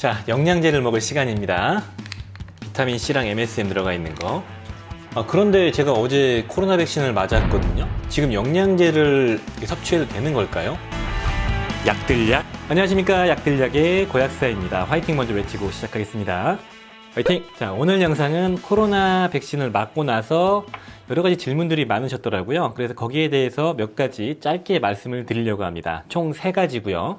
자, 영양제를 먹을 시간입니다. 비타민C랑 MSM 들어가 있는 거. 그런데 제가 어제 코로나 백신을 맞았거든요. 지금 영양제를 섭취해도 되는 걸까요? 약들약. 안녕하십니까, 약들약의 고약사입니다. 화이팅 먼저 외치고 시작하겠습니다. 화이팅! 자, 오늘 영상은 코로나 백신을 맞고 나서 여러 가지 질문들이 많으셨더라고요. 그래서 거기에 대해서 몇 가지 짧게 말씀을 드리려고 합니다. 총 3가지고요.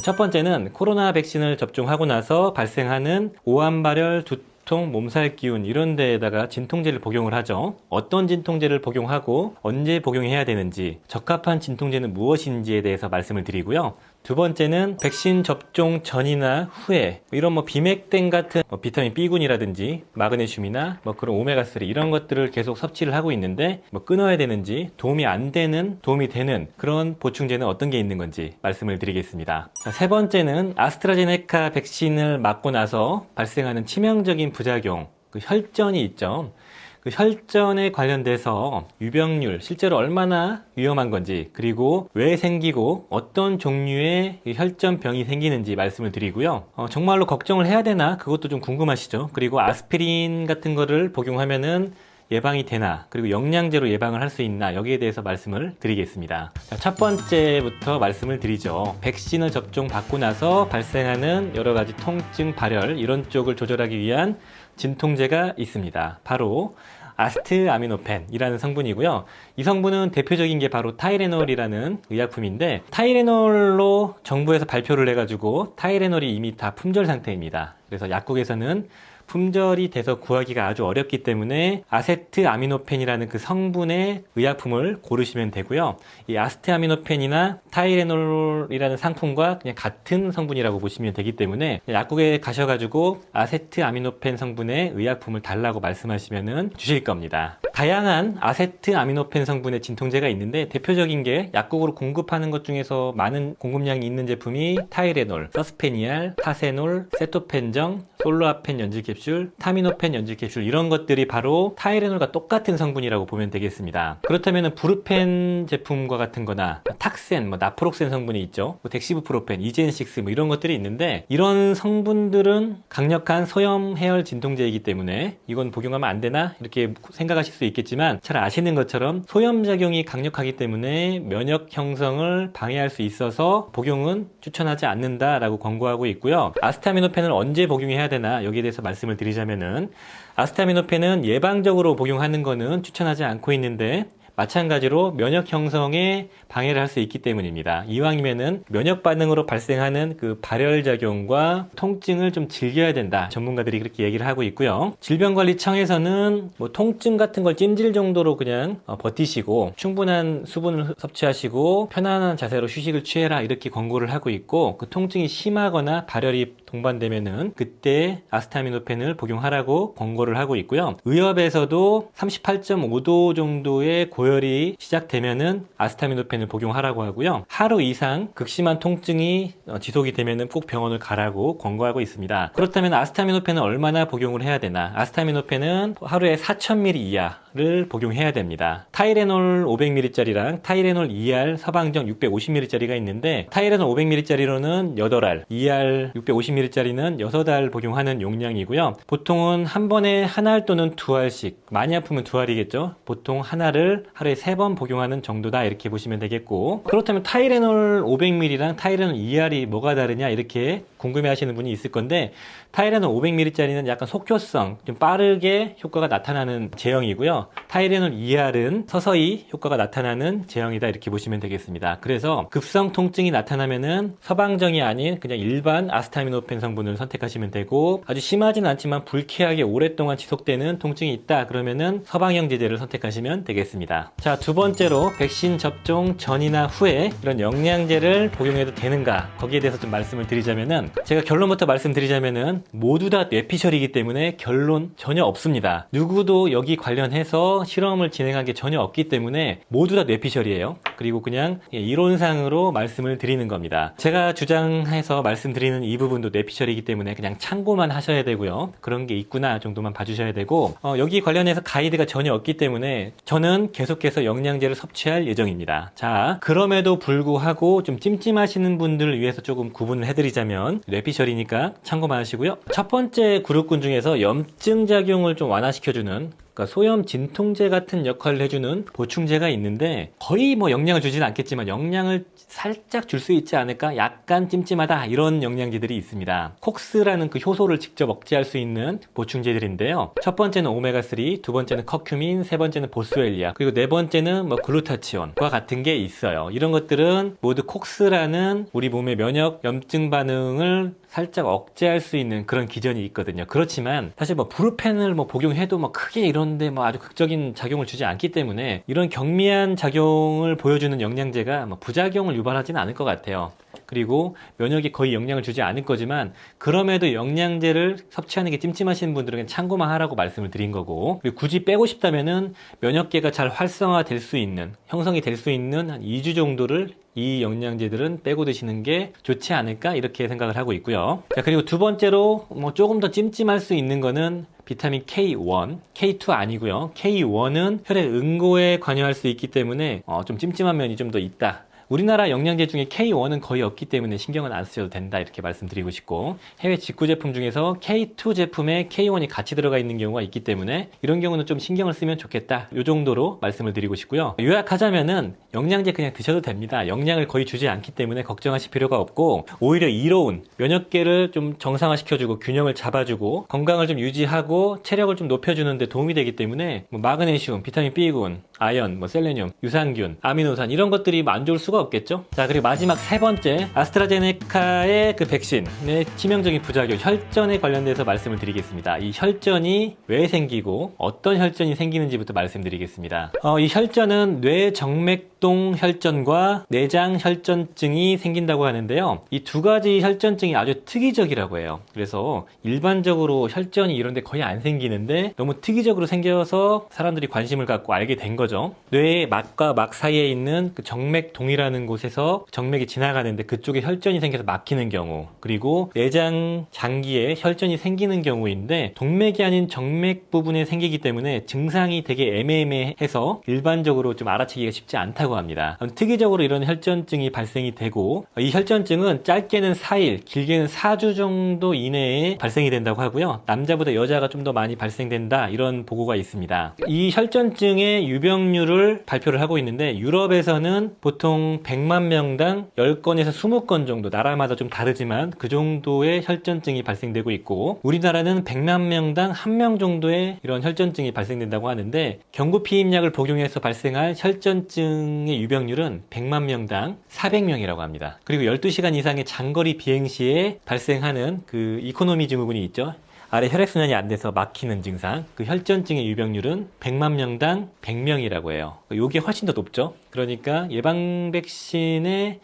첫 번째는 코로나 백신을 접종하고 나서 발생하는 오한발열, 두통, 몸살 기운 이런 데에다가 진통제를 복용을 하죠. 어떤 진통제를 복용하고 언제 복용해야 되는지, 적합한 진통제는 무엇인지에 대해서 말씀을 드리고요. 두 번째는 백신 접종 전이나 후에 이런 비맥댐 같은 비타민 B군이라든지 마그네슘이나 그런 오메가3 이런 것들을 계속 섭취를 하고 있는데 끊어야 되는지, 도움이 안 되는, 도움이 되는 그런 보충제는 어떤 게 있는 건지 말씀을 드리겠습니다. 자, 세 번째는 아스트라제네카 백신을 맞고 나서 발생하는 치명적인 부작용, 그 혈전이 있죠. 그 혈전에 관련돼서 유병률, 실제로 얼마나 위험한 건지, 그리고 왜 생기고 어떤 종류의 혈전병이 생기는지 말씀을 드리고요. 정말로 걱정을 해야 되나? 그것도 좀 궁금하시죠? 그리고 아스피린 같은 거를 복용하면은 예방이 되나, 그리고 영양제로 예방을 할 수 있나, 여기에 대해서 말씀을 드리겠습니다. 자, 첫 번째부터 말씀을 드리죠. 백신을 접종받고 나서 발생하는 여러 가지 통증, 발열 이런 쪽을 조절하기 위한 진통제가 있습니다. 바로 아스트아미노펜이라는 성분이고요. 이 성분은 대표적인 게 바로 타이레놀이라는 의약품인데, 타이레놀로 정부에서 발표를 해가지고 타이레놀이 이미 다 품절 상태입니다. 그래서 약국에서는 품절이 돼서 구하기가 아주 어렵기 때문에 아세트아미노펜이라는 그 성분의 의약품을 고르시면 되고요. 이 아스트아미노펜이나 타이레놀이라는 상품과 그냥 같은 성분이라고 보시면 되기 때문에 약국에 가셔가지고 아세트아미노펜 성분의 의약품을 달라고 말씀하시면 주실 겁니다. 다양한 아세트아미노펜 성분의 진통제가 있는데, 대표적인 게 약국으로 공급하는 것 중에서 많은 공급량이 있는 제품이 타이레놀, 서스페니알, 타세놀, 세토펜정, 솔로아펜 연질캡슐, 타미노펜 연질캡슐 이런 것들이 바로 타이레놀과 똑같은 성분이라고 보면 되겠습니다. 그렇다면 부르펜 제품과 같은 거나 탁센, 나프록센 성분이 있죠. 덱시부프로펜, 이젠식스 이런 것들이 있는데, 이런 성분들은 강력한 소염 해열 진통제이기 때문에 이건 복용하면 안 되나? 이렇게 생각하실 수 있겠지만, 잘 아시는 것처럼 소염작용이 강력하기 때문에 면역 형성을 방해할 수 있어서 복용은 추천하지 않는다라고 권고하고 있고요. 아스타미노펜을 언제 복용해야 되나, 여기에 대해서 말씀을 드리자면은, 아스타미노펜은 예방적으로 복용하는 거는 추천하지 않고 있는데, 마찬가지로 면역 형성에 방해를 할 수 있기 때문입니다. 이왕이면은 면역 반응으로 발생하는 그 발열작용과 통증을 좀 즐겨야 된다, 전문가들이 그렇게 얘기를 하고 있고요. 질병관리청에서는 통증 같은 걸 찜질 정도로 그냥 버티시고 충분한 수분을 섭취하시고 편안한 자세로 휴식을 취해라, 이렇게 권고를 하고 있고, 그 통증이 심하거나 발열이 동반되면은 그때 아스타미노펜을 복용하라고 권고를 하고 있고요. 의협에서도 38.5도 정도의 고열이 시작되면은 아스타미노펜을 복용하라고 하고요. 하루 이상 극심한 통증이 지속이 되면은 꼭 병원을 가라고 권고하고 있습니다. 그렇다면 아스타미노펜은 얼마나 복용을 해야 되나? 아스타미노펜은 하루에 4000ml 이하를 복용해야 됩니다. 타이레놀 500ml짜리랑 타이레놀 2알 서방정 650ml짜리가 있는데, 타이레놀 500ml짜리로는 8알, 2알 650ml짜리는 6알 복용하는 용량이고요. 보통은 한 번에 한 알 또는 2알씩, 많이 아프면 2알이겠죠. 보통 하나를 하루에 3번 복용하는 정도다, 이렇게 보시면 되겠고, 그렇다면 타이레놀 500ml랑 타이레놀 2알이 뭐가 다르냐, 이렇게 궁금해 하시는 분이 있을 건데, 타이레놀 500ml짜리는 약간 속효성, 좀 빠르게 효과가 나타나는 제형이고요. 타이레놀 2알은 서서히 효과가 나타나는 제형이다, 이렇게 보시면 되겠습니다. 그래서 급성 통증이 나타나면은 서방정이 아닌 그냥 일반 아스타미노펜 성분을 선택하시면 되고, 아주 심하지는 않지만 불쾌하게 오랫동안 지속되는 통증이 있다, 그러면은 서방형 제제를 선택하시면 되겠습니다. 자, 두 번째로 백신 접종 전이나 후에 이런 영양제를 복용해도 되는가, 거기에 대해서 좀 말씀을 드리자면은, 제가 결론부터 말씀드리자면은 모두 다 뇌피셜이기 때문에 결론 전혀 없습니다. 누구도 여기 관련해서 관련해서 실험을 진행한 게 전혀 없기 때문에 모두 다 뇌피셜이에요. 그리고 그냥 이론상으로 말씀을 드리는 겁니다. 제가 주장해서 말씀드리는 이 부분도 뇌피셜이기 때문에 그냥 참고만 하셔야 되고요. 그런 게 있구나 정도만 봐주셔야 되고, 여기 관련해서 가이드가 전혀 없기 때문에 저는 계속해서 영양제를 섭취할 예정입니다. 자, 그럼에도 불구하고 좀 찜찜하시는 분들을 위해서 조금 구분을 해드리자면 뇌피셜이니까 참고만 하시고요. 첫 번째 그룹군 중에서 염증 작용을 좀 완화시켜주는, 그러니까 소염 진통제 같은 역할을 해주는 보충제가 있는데 거의 뭐 영양을 주지는 않겠지만 영양을 살짝 줄 수 있지 않을까? 약간 찜찜하다 이런 영양제들이 있습니다. 콕스라는 그 효소를 직접 억제할 수 있는 보충제들인데요. 첫 번째는 오메가3, 두 번째는 커큐민, 세 번째는 보스웰리아, 그리고 네 번째는 뭐 글루타치온과 같은 게 있어요. 이런 것들은 모두 콕스라는 우리 몸의 면역 염증 반응을 살짝 억제할 수 있는 그런 기전이 있거든요. 그렇지만 사실 뭐 브루펜을 뭐 복용해도 뭐 크게 이런데 뭐 아주 극적인 작용을 주지 않기 때문에 이런 경미한 작용을 보여주는 영양제가 뭐 부작용을 유발하지는 않을 것 같아요. 그리고 면역이 거의 영향을 주지 않을 거지만 그럼에도 영양제를 섭취하는 게 찜찜하신 분들은 참고만 하라고 말씀을 드린 거고, 그리고 굳이 빼고 싶다면은 면역계가 잘 활성화될 수 있는, 형성이 될 수 있는 한 2주 정도를 이 영양제들은 빼고 드시는 게 좋지 않을까 이렇게 생각을 하고 있고요. 자, 그리고 두 번째로 뭐 조금 더 찜찜할 수 있는 거는 비타민 K1, K2 아니고요. K1은 혈액 응고에 관여할 수 있기 때문에 좀 찜찜한 면이 좀 더 있다. 우리나라 영양제 중에 K1은 거의 없기 때문에 신경은 안 쓰셔도 된다 이렇게 말씀드리고 싶고, 해외 직구 제품 중에서 K2 제품에 K1이 같이 들어가 있는 경우가 있기 때문에 이런 경우는 좀 신경을 쓰면 좋겠다, 이 정도로 말씀을 드리고 싶고요. 요약하자면은 영양제 그냥 드셔도 됩니다. 영양을 거의 주지 않기 때문에 걱정하실 필요가 없고, 오히려 이로운 면역계를 좀 정상화시켜주고 균형을 잡아주고 건강을 좀 유지하고 체력을 좀 높여주는 데 도움이 되기 때문에 뭐 마그네슘, 비타민 B군, 아연, 뭐 셀레늄, 유산균, 아미노산 이런 것들이 안 좋을 수가 없겠죠. 자, 그리고 마지막 세 번째, 아스트라제네카의 그 백신의 치명적인 부작용, 혈전에 관련돼서 말씀을 드리겠습니다. 이 혈전이 왜 생기고 어떤 혈전이 생기는지부터 말씀드리겠습니다. 이 혈전은 뇌정맥동 혈전과 내장 혈전증이 생긴다고 하는데요. 이 두 가지 혈전증이 아주 특이적이라고 해요. 그래서 일반적으로 혈전이 이런데 거의 안 생기는데 너무 특이적으로 생겨서 사람들이 관심을 갖고 알게 된 거죠. 뇌의 막과 막 사이에 있는 그 정맥동이라는 곳에서 정맥이 지나가는데 그쪽에 혈전이 생겨서 막히는 경우, 그리고 내장 장기에 혈전이 생기는 경우인데 동맥이 아닌 정맥 부분에 생기기 때문에 증상이 되게 애매해서 일반적으로 좀 알아채기가 쉽지 않다고 합니다. 특이적으로 이런 혈전증이 발생이 되고, 이 혈전증은 짧게는 4일, 길게는 4주 정도 이내에 발생이 된다고 하고요. 남자보다 여자가 좀 더 많이 발생된다 이런 보고가 있습니다. 이 혈전증의 유병률을 발표를 하고 있는데 유럽에서는 보통 100만 명당 10건에서 20건 정도, 나라마다 좀 다르지만 그 정도의 혈전증이 발생되고 있고, 우리나라는 100만 명당 1명 정도의 이런 혈전증이 발생된다고 하는데 경구피임약을 복용해서 발생할 혈전증의 유병률은 100만 명당 400명이라고 합니다. 그리고 12시간 이상의 장거리 비행 시에 발생하는 그 이코노미 증후군이 있죠. 아래 혈액순환이 안 돼서 막히는 증상, 그 혈전증의 유병률은 100만 명당 100명이라고 해요. 이게 훨씬 더 높죠. 그러니까 예방 백신의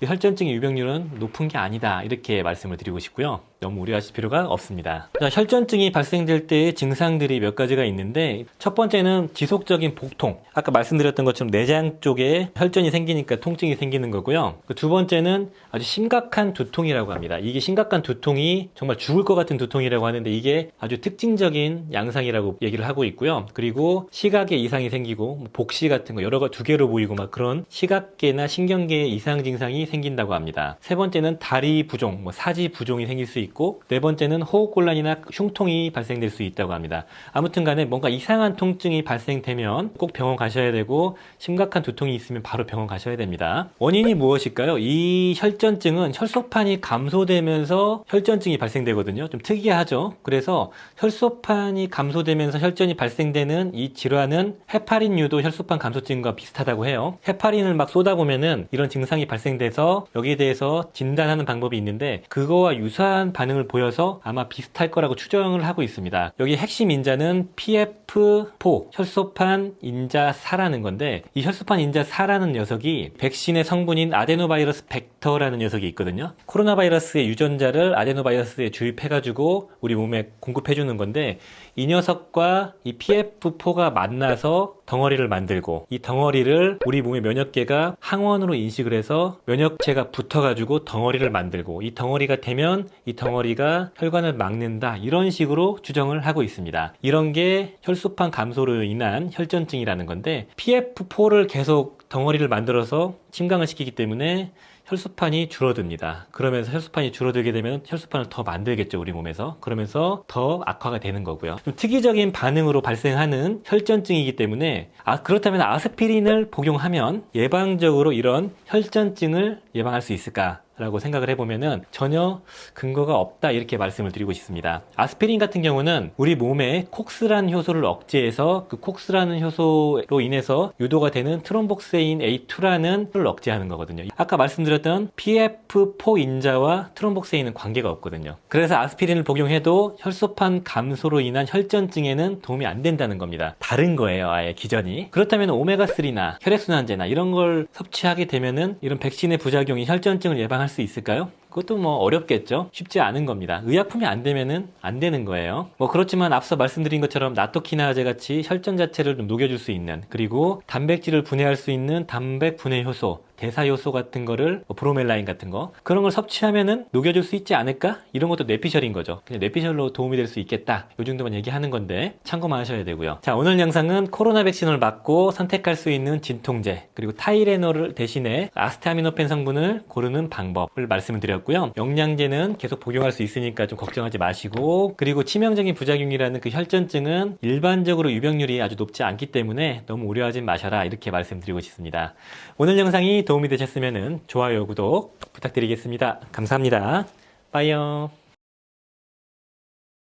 혈전증의 유병률은 높은 게 아니다 이렇게 말씀을 드리고 싶고요. 너무 우려하실 필요가 없습니다. 자, 혈전증이 발생될 때의 증상들이 몇 가지가 있는데, 첫 번째는 지속적인 복통, 아까 말씀드렸던 것처럼 내장 쪽에 혈전이 생기니까 통증이 생기는 거고요. 두 번째는 아주 심각한 두통이라고 합니다. 이게 심각한 두통이 정말 죽을 것 같은 두통이라고 하는데 이게 아주 특징적인 양상이라고 얘기를 하고 있고요. 그리고 시각에 이상이 생기고 복시 같은 거 여러 가 두 개로 보이고 막 그런 시각계나 신경계에 이상 증상이 생긴다고 합니다. 세 번째는 다리 부종, 사지 부종이 생길 수 있고, 네 번째는 호흡곤란이나 흉통이 발생될 수 있다고 합니다. 아무튼 간에 뭔가 이상한 통증이 발생되면 꼭 병원 가셔야 되고, 심각한 두통이 있으면 바로 병원 가셔야 됩니다. 원인이 무엇일까요? 이 혈전증은 혈소판이 감소되면서 혈전증이 발생되거든요. 좀 특이하죠? 그래서 혈소판이 감소되면서 혈전이 발생되는 이 질환은 헤파린 유도 혈소판 감소증과 비슷하다고 해요. 헤파린을 막 쏟아보면은 이런 증상이 발생돼서 여기에 대해서 진단하는 방법이 있는데 그거와 유사한 반응을 보여서 아마 비슷할 거라고 추정을 하고 있습니다. 여기 핵심 인자는 PF4 혈소판 인자사라는 건데, 이 혈소판 인자사라는 녀석이 백신의 성분인 아데노바이러스 벡터라는 녀석이 있거든요. 코로나 바이러스의 유전자를 아데노바이러스에 주입해가지고 우리 몸에 몸에 공급해 주는 건데, 이 녀석과 이 PF4가 만나서 덩어리를 만들고, 이 덩어리를 우리 몸의 면역계가 항원으로 인식을 해서 면역체가 붙어가지고 덩어리를 만들고, 이 덩어리가 되면 이 덩어리가 혈관을 막는다, 이런 식으로 추정을 하고 있습니다. 이런 게 혈소판 감소로 인한 혈전증이라는 건데, PF4를 계속 덩어리를 만들어서 침강을 시키기 때문에 혈소판이 줄어듭니다. 그러면서 혈소판이 줄어들게 되면 혈소판을 더 만들겠죠, 우리 몸에서. 그러면서 더 악화가 되는 거고요. 좀 특이적인 반응으로 발생하는 혈전증이기 때문에, 그렇다면 아스피린을 복용하면 예방적으로 이런 혈전증을 예방할 수 있을까? 라고 생각을 해보면은 전혀 근거가 없다, 이렇게 말씀을 드리고 싶습니다. 아스피린 같은 경우는 우리 몸에 콕스라는 효소를 억제해서 그 콕스라는 효소로 인해서 유도가 되는 트롬복세인 A2라는 를 억제하는 거거든요. 아까 말씀드렸던 PF4 인자와 트롬복세인은 관계가 없거든요. 그래서 아스피린을 복용해도 혈소판 감소로 인한 혈전증에는 도움이 안 된다는 겁니다. 다른 거예요, 아예 기전이. 그렇다면 오메가3나 혈액순환제나 이런 걸 섭취하게 되면은 이런 백신의 부작용이 혈전증을 예방할 수 있을까요? 그것도 뭐 어렵겠죠. 쉽지 않은 겁니다. 의약품이 안 되면은 안 되는 거예요. 그렇지만 앞서 말씀드린 것처럼 나토키나제 같이 혈전 자체를 좀 녹여줄 수 있는, 그리고 단백질을 분해할 수 있는 단백 분해 효소, 대사 효소 같은 거를, 브로멜라인 같은 거, 그런 걸 섭취하면은 녹여줄 수 있지 않을까? 이런 것도 뇌피셜인 거죠. 그냥 뇌피셜로 도움이 될 수 있겠다, 요 정도만 얘기하는 건데 참고만 하셔야 되고요. 자, 오늘 영상은 코로나 백신을 맞고 선택할 수 있는 진통제, 그리고 타이레놀 대신에 아스타미노펜 성분을 고르는 방법을 말씀을 드렸고요. 영양제는 계속 복용할 수 있으니까 좀 걱정하지 마시고, 그리고 치명적인 부작용이라는 그 혈전증은 일반적으로 유병률이 아주 높지 않기 때문에 너무 우려하지 마셔라, 이렇게 말씀드리고 싶습니다. 오늘 영상이 도움이 되셨으면 좋아요, 구독 부탁드리겠습니다. 감사합니다. 빠이요.